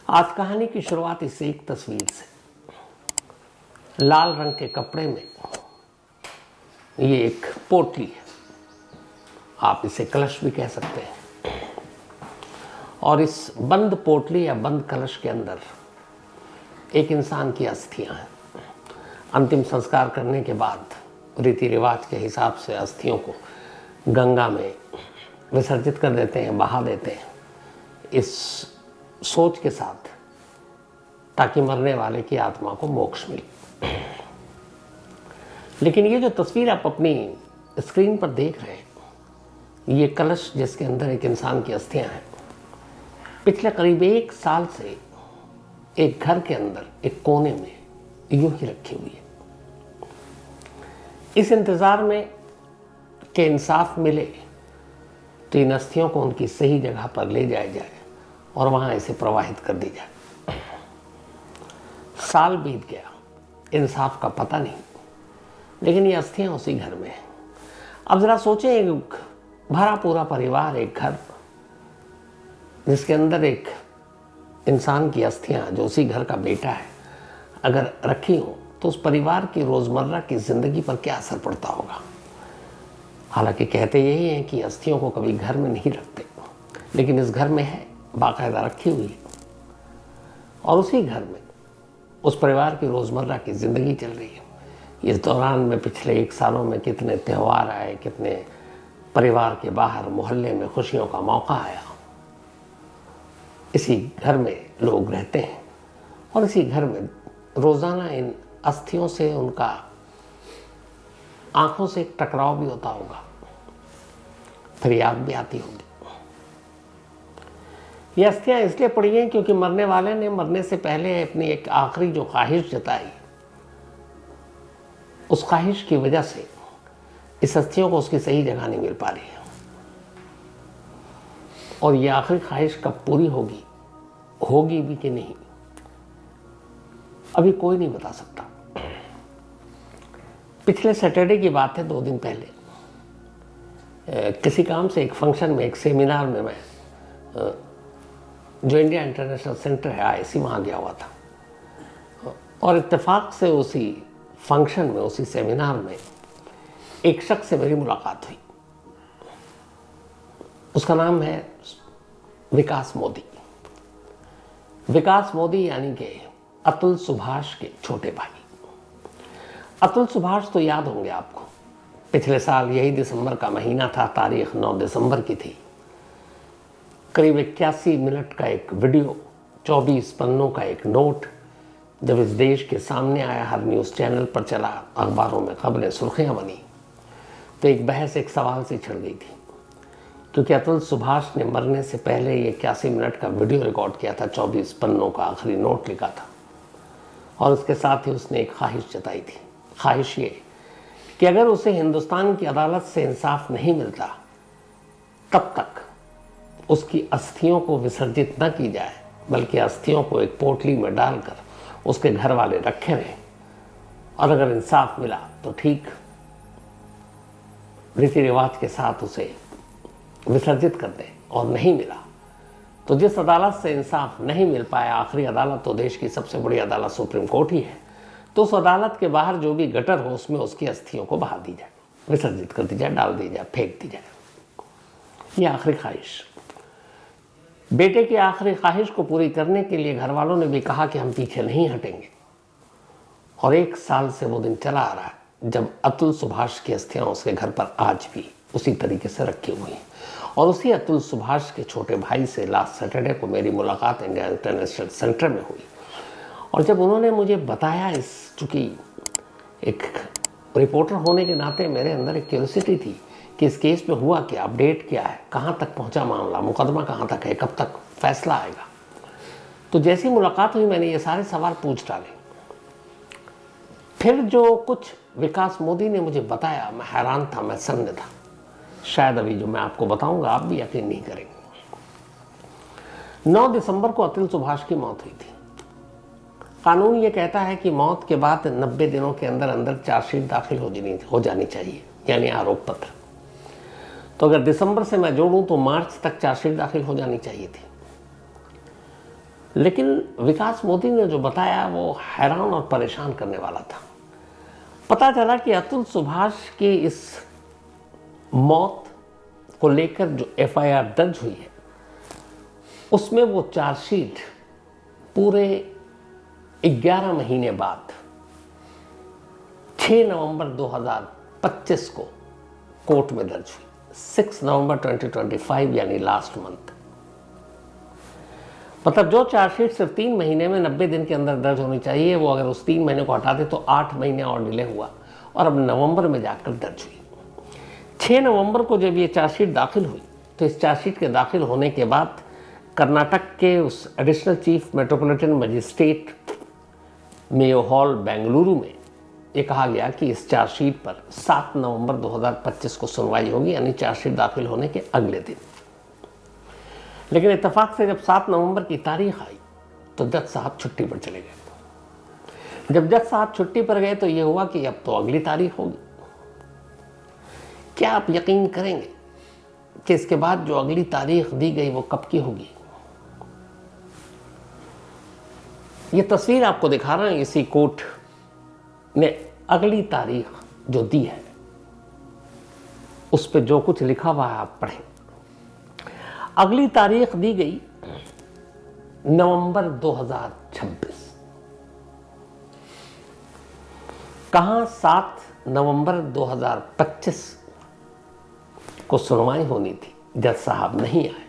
आज कहानी की शुरुआत इस एक तस्वीर से। लाल रंग के कपड़े में ये एक पोटली है, आप इसे कलश भी कह सकते हैं। और इस बंद पोटली या बंद कलश के अंदर एक इंसान की अस्थियां हैं। अंतिम संस्कार करने के बाद रीति रिवाज के हिसाब से अस्थियों को गंगा में विसर्जित कर देते हैं, बहा देते हैं, इस सोच के साथ ताकि मरने वाले की आत्मा को मोक्ष मिले। लेकिन ये जो तस्वीर आप अपनी स्क्रीन पर देख रहे हैं, ये कलश जिसके अंदर एक इंसान की अस्थियां हैं, पिछले करीब 1 साल से एक घर के अंदर एक कोने में यूं ही रखी हुई है, इस इंतजार में कि इंसाफ मिले तो इन अस्थियों को उनकी सही जगह पर ले जाया जाए और वहां इसे प्रवाहित कर दी जाए। साल बीत गया, इंसाफ का पता नहीं, लेकिन ये अस्थियां उसी घर में हैं। अब जरा सोचें, एक भरा पूरा परिवार, एक घर जिसके अंदर एक इंसान की अस्थियां जो उसी घर का बेटा है अगर रखी हो तो उस परिवार की रोजमर्रा की जिंदगी पर क्या असर पड़ता होगा। हालांकि कहते यही हैं कि अस्थियों को कभी घर में नहीं रखते, लेकिन इस घर में है, बाकायदा रखी हुई है। और उसी घर में उस परिवार की रोजमर्रा की जिंदगी चल रही है। इस दौरान में पिछले 1 सालों में कितने त्यौहार आए, कितने परिवार के बाहर मोहल्ले में खुशियों का मौका आया। इसी घर में लोग रहते हैं और इसी घर में रोजाना इन अस्थियों से उनका आंखों से एक टकराव भी होता होगा, फिर याद भी आती होगी। ये अस्थियां इसलिए पड़ी हैं क्योंकि मरने वाले ने मरने से पहले अपनी एक आखिरी जो ख्वाहिश जताई, उस ख्वाहिश की वजह से इस अस्थियों को उसकी सही जगह नहीं मिल पा रही है। और ये आखिरी ख्वाहिश कब पूरी होगी, होगी भी कि नहीं, अभी कोई नहीं बता सकता। पिछले सैटरडे की बात है, 2 दिन पहले किसी काम से एक फंक्शन में, एक सेमिनार में मैं जो इंडिया इंटरनेशनल सेंटर है IIC, वहाँ गया हुआ था। और इत्तेफाक से उसी फंक्शन में, उसी सेमिनार में एक शख्स से मेरी मुलाकात हुई। उसका नाम है विकास मोदी। विकास मोदी यानी कि अतुल सुभाष के छोटे भाई। अतुल सुभाष तो याद होंगे आपको, पिछले साल यही दिसंबर का महीना था, तारीख 9 दिसंबर की थी। करीब 81 मिनट का एक वीडियो, 24 पन्नों का एक नोट जब इस देश के सामने आया, हर न्यूज़ चैनल पर चला, अखबारों में खबरें, सुर्खियां बनी, तो एक बहस, एक सवाल से छिड़ गई थी। क्योंकि अतुल सुभाष ने मरने से पहले ये 81 मिनट का वीडियो रिकॉर्ड किया था, 24 पन्नों का आखिरी नोट लिखा था, और उसके साथ ही उसने एक ख्वाहिश जताई थी। ख्वाहिश ये कि अगर उसे हिंदुस्तान की अदालत से इंसाफ नहीं मिलता तब तक उसकी अस्थियों को विसर्जित न की जाए, बल्कि अस्थियों को एक पोटली में डालकर उसके घर वाले रखे रहें, और अगर इंसाफ मिला तो ठीक, रीति रिवाज के साथ उसे विसर्जित कर दें, और नहीं मिला तो जिस अदालत से इंसाफ नहीं मिल पाया, आखिरी अदालत तो देश की सबसे बड़ी अदालत सुप्रीम कोर्ट ही है, तो उस अदालत के बाहर जो भी गटर हो उसमें उसकी अस्थियों को बहा दी जाए, विसर्जित कर दी जाए, डाल दी जाए, फेंक दी जाए। ये आखिरी ख्वाहिश, बेटे की आखिरी ख्वाहिश को पूरी करने के लिए घर वालों ने भी कहा कि हम पीछे नहीं हटेंगे। और 1 साल से वो दिन चला आ रहा है जब अतुल सुभाष की अस्थियां उसके घर पर आज भी उसी तरीके से रखी हुई हैं। और उसी अतुल सुभाष के छोटे भाई से लास्ट सैटरडे को मेरी मुलाकात इंडिया इंटरनेशनल सेंटर में हुई। और जब उन्होंने मुझे बताया, चूँकि एक रिपोर्टर होने के नाते मेरे अंदर एक क्यूरियोसिटी थी कि इस केस में हुआ क्या, अपडेट क्या है, कहाँ तक पहुँचा मामला, मुकदमा कहाँ तक है, कब तक फैसला आएगा। तो जैसी मुलाकात हुई मैंने ये सारे सवाल पूछ डाले। फिर जो कुछ विकास मोदी ने मुझे बताया, मैं हैरान था, मैं सन्न था। शायद अभी जो मैं आपको बताऊंगा आप भी यकीन नहीं करेंगे। 9 दिसंबर को अतुल सुभाष की मौत हुई थी। कानून ये कहता है कि मौत के बाद 90 दिनों के अंदर अंदर चार्जशीट दाखिल हो जानी चाहिए, यानी आरोप पत्र। तो अगर दिसंबर से मैं जोड़ूं तो मार्च तक चार्जशीट दाखिल हो जानी चाहिए थी। लेकिन विकास मोदी ने जो बताया वो हैरान और परेशान करने वाला था। पता चला कि अतुल सुभाष की इस मौत को लेकर जो एफआईआर दर्ज हुई है उसमें वो चार्जशीट पूरे 11 महीने बाद 6 नवंबर 2025 को कोर्ट में दर्ज हुई। 6 नवंबर 2025 यानी लास्ट मंथ। मतलब जो चार्जशीट सिर्फ 3 महीने में 90 दिन के अंदर दर्ज होनी चाहिए वो अगर उस 3 महीने को हटा दे तो 8 महीने और डिले हुआ और अब नवंबर में जाकर दर्ज हुई। 6 नवंबर को जब ये चार्जशीट दाखिल हुई तो इस चार्जशीट के दाखिल होने के बाद कर्नाटक के उस additional chief metropolitan magistrate Mayo hall Bengaluru में ये कहा गया कि इस चार्जशीट पर 7 नवंबर 2025 को सुनवाई होगी, यानी चार्जशीट दाखिल होने के अगले दिन। लेकिन इत्तेफाक से जब 7 नवंबर की तारीख आई तो जज साहब छुट्टी पर चले गए। जब जज साहब छुट्टी पर गए तो ये हुआ कि अब तो अगली तारीख होगी। क्या आप यकीन करेंगे कि इसके बाद जो अगली तारीख दी गई वो कब की होगी? ये तस्वीर आपको दिखा रहा है, इसी कोर्ट ने अगली तारीख जो दी है उस पर जो कुछ लिखा हुआ है आप पढ़ें। अगली तारीख दी गई नवंबर 2026। कहां 7 नवंबर 2025 को सुनवाई होनी थी, जज साहब नहीं आए।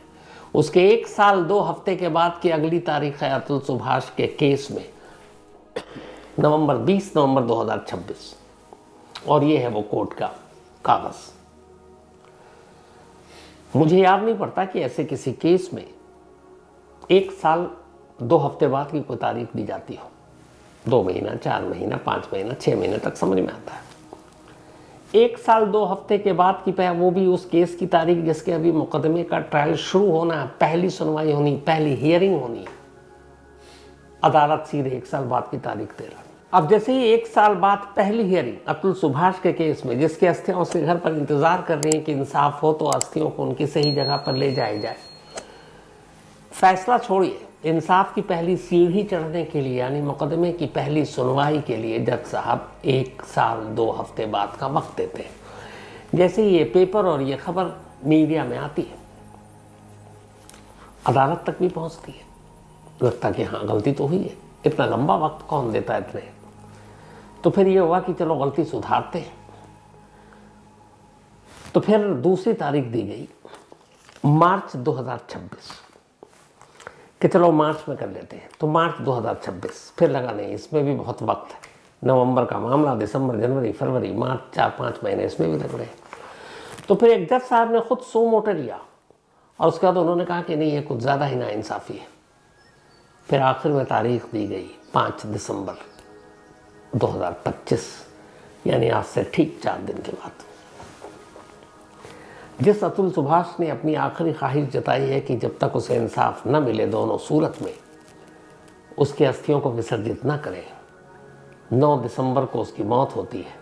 उसके 1 साल 2 हफ्ते के बाद की अगली तारीख है अतुल सुभाष के केस में 20 नवंबर 2026 और ये है वो कोर्ट का कागज। मुझे याद नहीं पड़ता कि ऐसे किसी केस में 1 साल 2 हफ्ते बाद की कोई तारीख दी जाती हो। 2 महीना, 4 महीना, 5 महीना, 6 महीने तक समझ में आता है। 1 साल 2 हफ्ते के बाद की वो भी उस केस की तारीख जिसके अभी मुकदमे का ट्रायल शुरू होना है, पहली सुनवाई होनी, पहली हियरिंग होनी, अदालत सीधे 1 साल बाद की तारीख दे रहा। अब जैसे ही 1 साल बाद पहली हियरिंग अतुल सुभाष के केस में, जिसकी अस्थियां उसके घर पर इंतजार कर रही हैं कि इंसाफ हो तो अस्थियों को उनकी सही जगह पर ले जाया जाए, फैसला छोड़िए, इंसाफ की पहली सीढ़ी चढ़ने के लिए यानी मुकदमे की पहली सुनवाई के लिए जज साहब 1 साल 2 हफ्ते बाद का वक्त देते हैं। जैसे ही ये पेपर और ये खबर मीडिया में आती है, अदालत तक भी पहुंचती है, लगता कि हाँ गलती तो हुई है, इतना लंबा वक्त कौन देता है इतने। तो फिर ये हुआ कि चलो गलती सुधारते हैं। तो फिर दूसरी तारीख दी गई मार्च 2026 कि चलो मार्च में कर लेते हैं। तो मार्च 2026 फिर लगा नहीं, इसमें भी बहुत वक्त है। नवंबर का मामला, दिसंबर, जनवरी, फरवरी, मार्च, 4-5 महीने इसमें भी लग रहे हैं। तो फिर एक जज साहब ने खुद सो मोटर लिया और उसके बाद उन्होंने कहा कि नहीं ये कुछ ज़्यादा ही नाइंसाफ़ी है। फिर आखिर में तारीख दी गई 5 दिसंबर 2025 यानी आज से ठीक 4 दिन के बाद। जिस अतुल सुभाष ने अपनी आखिरी ख्वाहिश जताई है कि जब तक उसे इंसाफ न मिले दोनों सूरत में उसकी अस्थियों को विसर्जित न करें, 9 दिसंबर को उसकी मौत होती है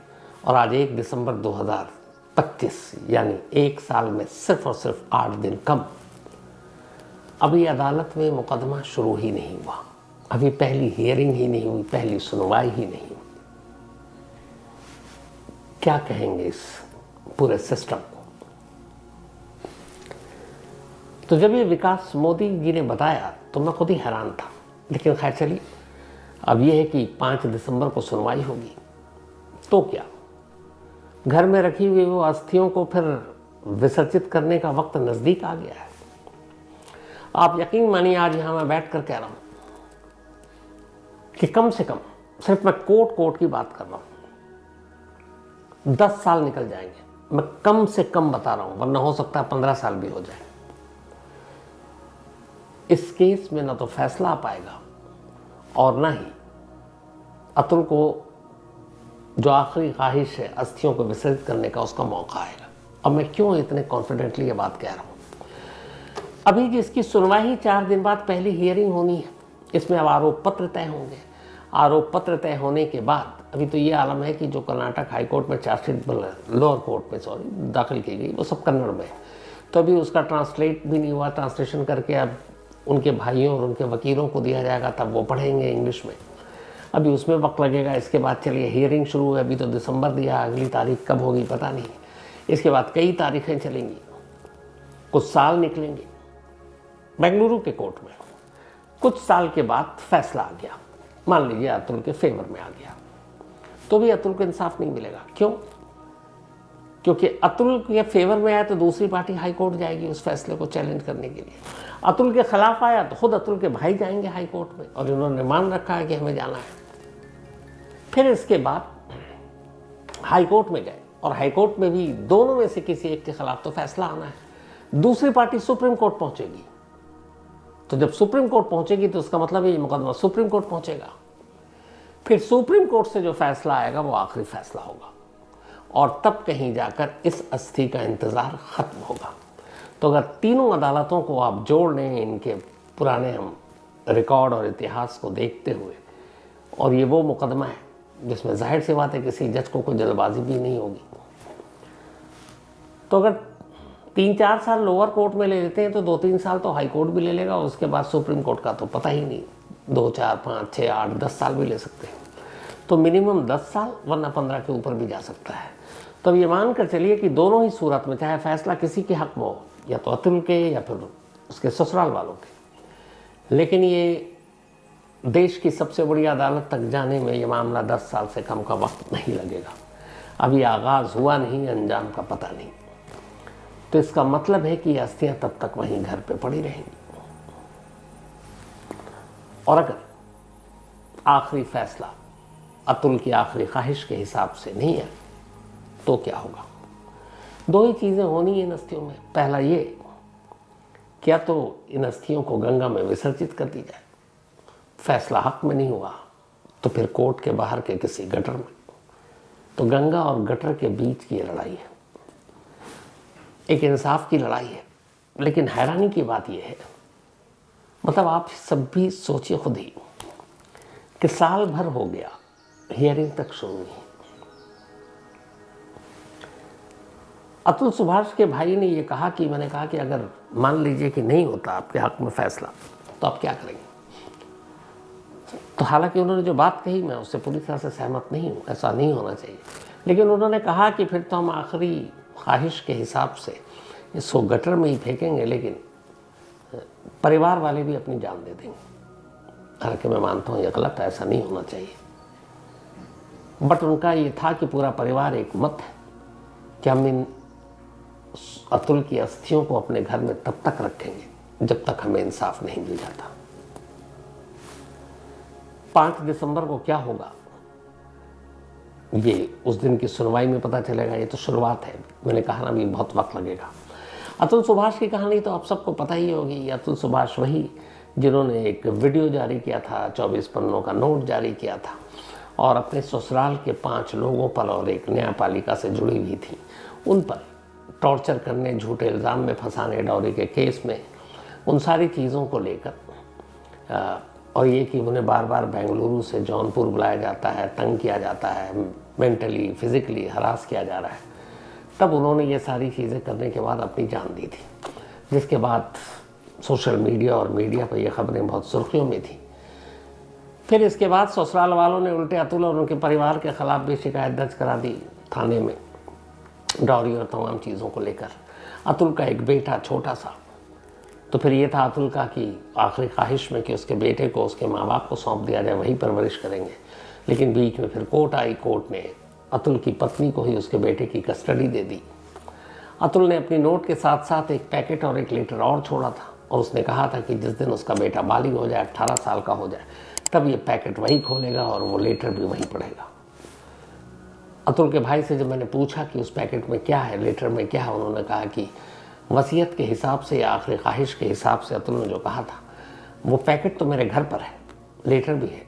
और आज 1 दिसंबर 2025 यानी 1 साल में सिर्फ और सिर्फ 8 दिन कम। अभी अदालत में मुकदमा शुरू ही नहीं हुआ, अभी पहली हियरिंग ही नहीं हुई, पहली सुनवाई ही नहीं हुई। क्या कहेंगे इस पूरे सिस्टम को? तो जब ये विकास मोदी जी ने बताया तो मैं खुद ही हैरान था। लेकिन खैर चलिए, अब ये है कि 5 दिसंबर को सुनवाई होगी तो क्या, घर में रखी हुई वो अस्थियों को फिर विसर्जित करने का वक्त नज़दीक आ गया है। आप यकीन मानिए, आज यहाँ मैं बैठ कर कह रहा हूँ कि कम से कम, सिर्फ मैं कोर्ट की बात कर रहा हूँ, 10 साल निकल जाएंगे। मैं कम से कम बता रहा हूँ, वरना हो सकता है 15 साल भी हो जाए। इस केस में ना तो फैसला आ पाएगा और ना ही अतुल को जो आखिरी ख्वाहिश है अस्थियों को विसर्जित करने का उसका मौका आएगा। अब मैं क्यों इतने कॉन्फिडेंटली ये बात कह रहा हूँ? अभी जिसकी सुनवाई 4 दिन बाद पहली हियरिंग होनी है, इसमें अब आरोप पत्र तय होंगे। आरोप पत्र तय होने के बाद अभी तो ये आलम है कि जो कर्नाटक हाई कोर्ट में चार्जशीट, लोअर कोर्ट में दाखिल की गई, वो सब कन्नड़ में, तो अभी उसका ट्रांसलेट भी नहीं हुआ। ट्रांसलेशन करके अब उनके भाइयों और उनके वकीलों को दिया जाएगा, तब वो पढ़ेंगे इंग्लिश में। अभी उसमें वक्त लगेगा। इसके बाद चलिए हियरिंग शुरू है, अभी तो दिसंबर दिया, अगली तारीख कब होगी पता नहीं। इसके बाद कई तारीखें चलेंगी, कुछ साल निकलेंगे बेंगलुरु के कोर्ट में। कुछ साल के बाद फैसला आ गया, मान लीजिए अतुल के फेवर में आ गया, तो भी अतुल को इंसाफ नहीं मिलेगा। क्यों? क्योंकि अतुल के फेवर में आया तो दूसरी पार्टी हाई कोर्ट जाएगी उस फैसले को चैलेंज करने के लिए। अतुल के खिलाफ आया तो खुद अतुल के भाई जाएंगे हाई कोर्ट में, और इन्होंने मान रखा है कि हमें जाना है। फिर इसके बाद हाई कोर्ट में गए, और हाई कोर्ट में भी दोनों में से किसी एक के खिलाफ तो फैसला आना है। दूसरी पार्टी सुप्रीम कोर्ट पहुंचेगी, तो जब सुप्रीम कोर्ट पहुंचेगी तो उसका मतलब ये मुकदमा सुप्रीम कोर्ट पहुंचेगा। फिर सुप्रीम कोर्ट से जो फैसला आएगा वो आखिरी फैसला होगा, और तब कहीं जाकर इस अस्थि का इंतजार खत्म होगा। तो अगर तीनों अदालतों को आप जोड़ लें, इनके पुराने हम रिकॉर्ड और इतिहास को देखते हुए, और ये वो मुकदमा है जिसमें जाहिर सी बात है किसी जज को कोई जल्दबाजी भी नहीं होगी। तो अगर 3-4 साल लोअर कोर्ट में ले लेते हैं तो 2-3 साल तो हाई कोर्ट भी ले लेगा, उसके बाद सुप्रीम कोर्ट का तो पता ही नहीं, 2, 4, 5, 6, 8, 10 साल भी ले सकते हैं। तो मिनिमम 10 साल, वरना 15 के ऊपर भी जा सकता है। तो अब ये मान कर चलिए कि दोनों ही सूरत में, चाहे फैसला किसी के हक में हो, या तो अतुल के या फिर उसके ससुराल वालों के, लेकिन ये देश की सबसे बड़ी अदालत तक जाने में ये मामला 10 साल से कम का वक्त नहीं लगेगा। अभी आगाज़ हुआ नहीं, अंजाम का पता नहीं। तो इसका मतलब है कि ये अस्थियां तब तक वहीं घर पे पड़ी रहेंगी। और अगर आखिरी फैसला अतुल की आखिरी ख्वाहिश के हिसाब से नहीं है तो क्या होगा? 2 ही चीज़ें होनी इन अस्थियों में। पहला ये, क्या तो इन अस्थियों को गंगा में विसर्जित कर दी जाए, फैसला हक में नहीं हुआ तो फिर कोर्ट के बाहर के किसी गटर में। तो गंगा और गटर के बीच की लड़ाई है, एक इंसाफ की लड़ाई है। लेकिन हैरानी की बात यह है, मतलब आप सब भी सोचिए खुद ही कि साल भर हो गया, हियरिंग तक शुरू नहीं। अतुल सुभाष के भाई ने ये कहा कि, मैंने कहा कि अगर मान लीजिए कि नहीं होता आपके हक में फैसला तो आप क्या करेंगे? तो हालांकि उन्होंने जो बात कही मैं उससे पूरी तरह से सहमत नहीं हूँ, ऐसा नहीं होना चाहिए। लेकिन उन्होंने कहा कि फिर तो हम आखिरी ख्वाहिश के हिसाब से इसको गटर में ही फेंकेंगे, लेकिन परिवार वाले भी अपनी जान दे देंगे। हालांकि मैं मानता हूँ ये गलत है, ऐसा नहीं होना चाहिए। बट उनका ये था कि पूरा परिवार एक मत है कि हम इन अतुल की अस्थियों को अपने घर में तब तक रखेंगे जब तक हमें इंसाफ नहीं मिल जाता। 5 दिसंबर को क्या होगा ये उस दिन की सुनवाई में पता चलेगा। ये तो शुरुआत है, मैंने कहा ना, भी बहुत वक्त लगेगा। अतुल सुभाष की कहानी तो आप सबको पता ही होगी। अतुल सुभाष वही जिन्होंने एक वीडियो जारी किया था, 24 पन्नों का नोट जारी किया था, और अपने ससुराल के 5 लोगों पर और एक न्यायपालिका से जुड़ी हुई थी उन पर टॉर्चर करने, झूठे इल्ज़ाम में फंसाने, डॉरी के केस में, उन सारी चीज़ों को लेकर, और ये कि उन्हें बार बार बेंगलुरु से जौनपुर बुलाया जाता है, तंग किया जाता है, मेंटली फिज़िकली हरास किया जा रहा है। तब उन्होंने ये सारी चीज़ें करने के बाद अपनी जान दी थी, जिसके बाद सोशल मीडिया और मीडिया पर ये खबरें बहुत सुर्खियों में थी। फिर इसके बाद ससुराल वालों ने उल्टे अतुल और उनके परिवार के ख़िलाफ़ भी शिकायत दर्ज करा दी थाने में, डॉरी और तमाम चीज़ों को लेकर। अतुल का एक बेटा छोटा सा, तो फिर ये था अतुल का कि आखिरी ख्वाहिश में कि उसके बेटे को उसके माँ बाप को सौंप दिया जाए, वही परवरिश करेंगे। लेकिन बीच में फिर कोर्ट आई, कोर्ट ने अतुल की पत्नी को ही उसके बेटे की कस्टडी दे दी। अतुल ने अपनी नोट के साथ साथ एक पैकेट और एक लेटर और छोड़ा था, और उसने कहा था कि जिस दिन उसका बेटा बालिग हो जाए, 18 साल का हो जाए, तब ये पैकेट वही खोलेगा और वो लेटर भी वही पढ़ेगा। अतुल के भाई से जब मैंने पूछा कि उस पैकेट में क्या है, लेटर में क्या है, उन्होंने कहा कि वसीयत के हिसाब से या आखिरी ख्वाहिश के हिसाब से अतुल ने जो कहा था, वो पैकेट तो मेरे घर पर है, लेटर भी है,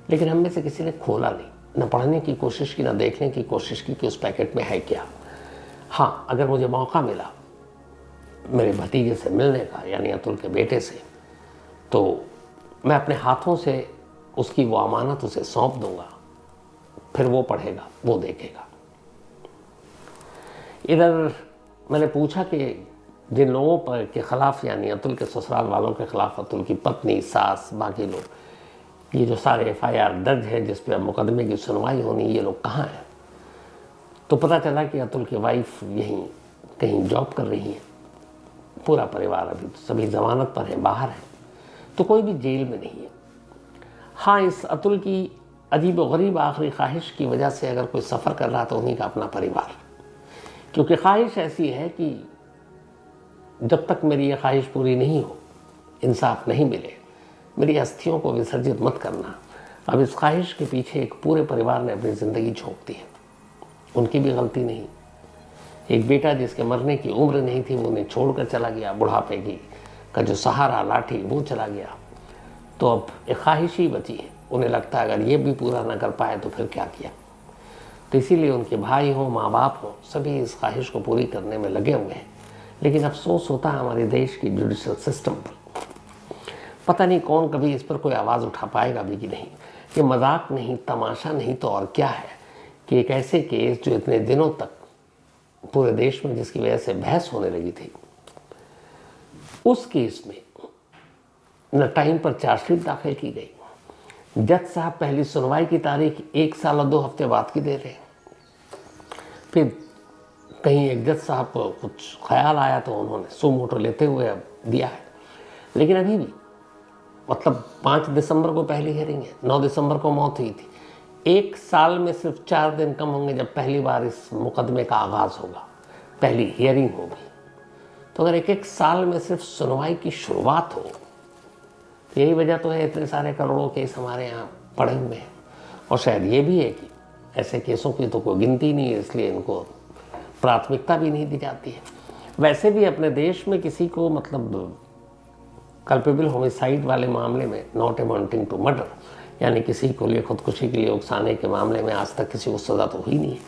लेकिन हम में से किसी ने खोला नहीं, न पढ़ने की कोशिश की, न देखने की कोशिश की कि उस पैकेट में है क्या। हाँ, अगर मुझे मौका मिला मेरे भतीजे से मिलने का, यानी अतुल के बेटे से, तो मैं अपने हाथों से उसकी वो अमानत उसे सौंप दूंगा, फिर वो पढ़ेगा, वो देखेगा। इधर मैंने पूछा कि जिन लोगों पर के खिलाफ, यानी अतुल के ससुराल वालों के खिलाफ, अतुल की पत्नी, सास, बाकी लोग, ये जो सारे FIR दर्ज है जिस पे अब मुकदमे की सुनवाई होनी, ये लोग कहाँ हैं? तो पता चला कि अतुल की वाइफ यहीं कहीं जॉब कर रही है। पूरा परिवार अभी तो सभी जमानत पर है, बाहर है, तो कोई भी जेल में नहीं है। हाँ, इस अतुल की अजीब व गरीब आखिरी ख्वाहिश की वजह से अगर कोई सफ़र कर रहा तो उन्हीं का अपना परिवार, क्योंकि ख्वाहिश ऐसी है कि जब तक मेरी ये ख्वाहिश पूरी नहीं हो, इंसाफ नहीं मिले, मेरी अस्थियों को विसर्जित मत करना। अब इस ख्वाहिश के पीछे एक पूरे परिवार ने अपनी ज़िंदगी झोंक दी है। उनकी भी गलती नहीं। एक बेटा जिसके मरने की उम्र नहीं थी वो उन्हें छोड़कर चला गया, बुढ़ापे की का जो सहारा लाठी वो चला गया, तो अब एक ख्वाहिश ही बची है। उन्हें लगता है अगर ये भी पूरा ना कर पाए तो फिर क्या किया। तो इसीलिए उनके भाई हों, माँ बाप हों, सभी इस ख्वाहिश को पूरी करने में लगे हुए हैं। लेकिन अफसोस होता है हमारे देश की जुडिशल सिस्टम पर। पता नहीं कौन कभी इस पर कोई आवाज़ उठा पाएगा भी कि नहीं। ये मजाक नहीं, तमाशा नहीं तो और क्या है कि एक ऐसे केस जो इतने दिनों तक पूरे देश में जिसकी वजह से बहस होने लगी थी, उस केस में न टाइम पर चार्जशीट दाखिल की गई। जज साहब पहली सुनवाई की तारीख 1 साल और 2 हफ्ते बाद की दे रहे हैं। फिर कहीं एक जज साहब को कुछ ख्याल आया तो उन्होंने सो मोटो लेते हुए अब दिया है। लेकिन अभी भी मतलब 5 दिसंबर को पहली हियरिंग है, 9 दिसंबर को मौत हुई थी। 1 साल में सिर्फ 4 दिन कम होंगे जब पहली बार इस मुकदमे का आगाज़ होगा, पहली हियरिंग होगी। तो अगर 1 साल में सिर्फ सुनवाई की शुरुआत हो, तो यही वजह तो है इतने सारे करोड़ों केस हमारे यहाँ पड़े हुए हैं। और शायद ये भी है कि ऐसे केसों की तो कोई गिनती नहीं है, इसलिए इनको प्राथमिकता भी नहीं दी जाती है। वैसे भी अपने देश में किसी को मतलब कल्पेबल होमिसाइड वाले मामले में, नॉट अमाउंटिंग टू मर्डर, यानी किसी को लिए खुदकुशी के लिए उकसाने के मामले में आज तक किसी को सज़ा तो हुई नहीं है।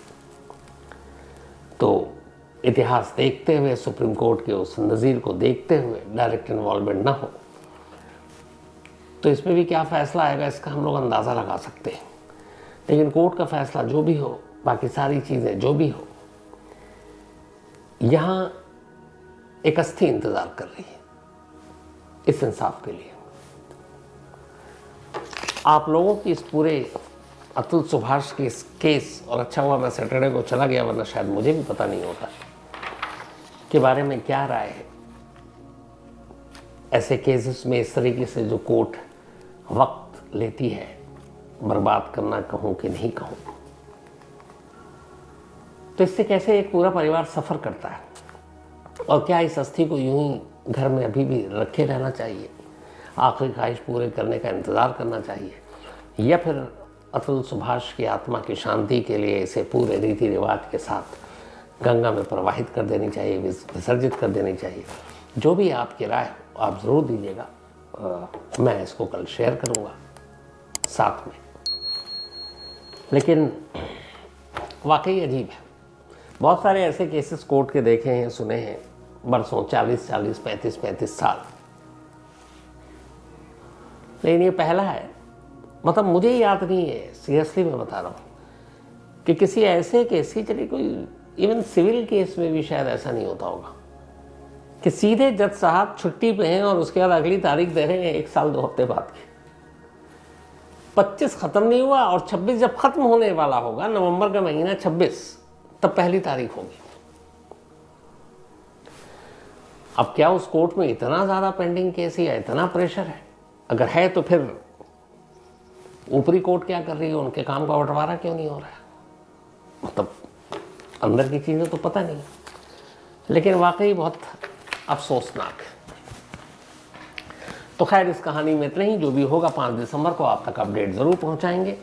तो इतिहास देखते हुए, सुप्रीम कोर्ट के उस नज़ीर को देखते हुए, डायरेक्ट इन्वॉल्वमेंट ना हो, तो इसमें भी क्या फ़ैसला आएगा इसका हम लोग अंदाज़ा लगा सकते हैं। लेकिन कोर्ट का फ़ैसला जो भी हो, बाकी सारी चीज़ें जो भी हो, यहाँ एक अस्थि इंतज़ार कर रही है इस इंसाफ के लिए। आप लोगों की इस पूरे अतुल सुभाष के इस केस, और अच्छा हुआ मैं सैटरडे को चला गया, वरना शायद मुझे भी पता नहीं होता के बारे में क्या राय है। ऐसे केसेस में इस तरीके से जो कोर्ट वक्त लेती है, बर्बाद करना कहूँ कि नहीं कहूँ, तो इससे कैसे एक पूरा परिवार सफ़र करता है। और क्या इस अस्थि को यूं ही घर में अभी भी रखे रहना चाहिए, आखिरी ख्वाहिश पूरे करने का इंतज़ार करना चाहिए, या फिर अतुल सुभाष की आत्मा की शांति के लिए इसे पूरे रीति रिवाज के साथ गंगा में प्रवाहित कर देनी चाहिए, विसर्जित कर देनी चाहिए। जो भी आपकी राय हो आप ज़रूर दीजिएगा, मैं इसको कल शेयर करूँगा साथ में। लेकिन वाकई अजीब है। बहुत सारे ऐसे केसेस कोर्ट के देखे हैं, सुने हैं, बरसों, 40-40, 35-35 साल। लेकिन ये पहला है, मतलब मुझे याद नहीं है, सीरियसली मैं बता रहा हूँ, कि किसी ऐसे केस की, चलिए कोई इवन सिविल केस में भी शायद ऐसा नहीं होता होगा कि सीधे जज साहब छुट्टी पे हैं और उसके बाद अगली तारीख दे रहे हैं 1 साल 2 हफ्ते बाद की। 25 ख़त्म नहीं हुआ और 26 जब ख़त्म होने वाला होगा, नवंबर का महीना 26, तब पहली तारीख होगी। अब क्या उस कोर्ट में इतना ज़्यादा पेंडिंग केस या इतना प्रेशर है? अगर है तो फिर ऊपरी कोर्ट क्या कर रही है, उनके काम का बंटवारा क्यों नहीं हो रहा है? मतलब अंदर की चीज़ें तो पता नहीं। लेकिन वाकई बहुत अफसोसनाक है। तो खैर इस कहानी में इतना ही। जो भी होगा 5 दिसंबर को आप तक अपडेट ज़रूर पहुंचाएंगे।